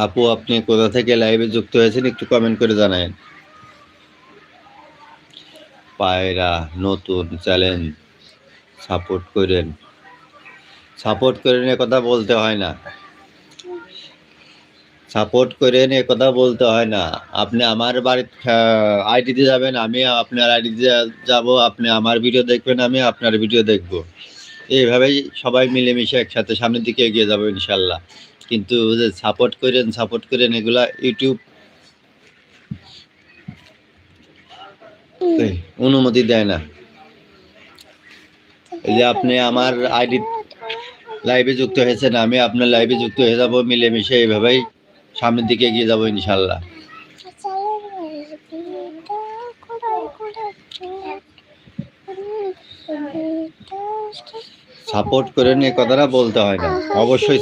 আপু আপনি কোথা থেকে লাইভে যুক্ত হয়েছেন একটু কমেন্ট করে জানায়েন। পায়রা নতুন চ্যালেঞ্জ সাপোর্ট করেন, সাপোর্ট করেন এ কথা বলতে হয় না, সাপোর্ট করেন এ কথা বলতে হয় না। আপনি আমার বাড়ির আইডিতে যাবেন, আমি আপনার আইডিতে যাব, আপনি আমার ভিডিও দেখবেন, আমি আপনার ভিডিও দেখব। এইভাবেই সবাই মিলেমিশে একসাথে সামনের দিকে এগিয়ে যাবো ইনশাল্লাহ। কিন্তু যে সাপোর্ট করেন এগুলা ইউটিউব অনুমতি দেয় না। এই যে আপনি আমার আইডি লাইভে যুক্ত হয়েছেন, আমি আপনার লাইভে যুক্ত হয়ে যাব, মিলেমিশে এইভাবেই সামনের দিকে এগিয়ে যাবো ইনশাল্লাহ। সাপোর্ট করেন এই কথাটা বলতে হয় না, অবশ্যই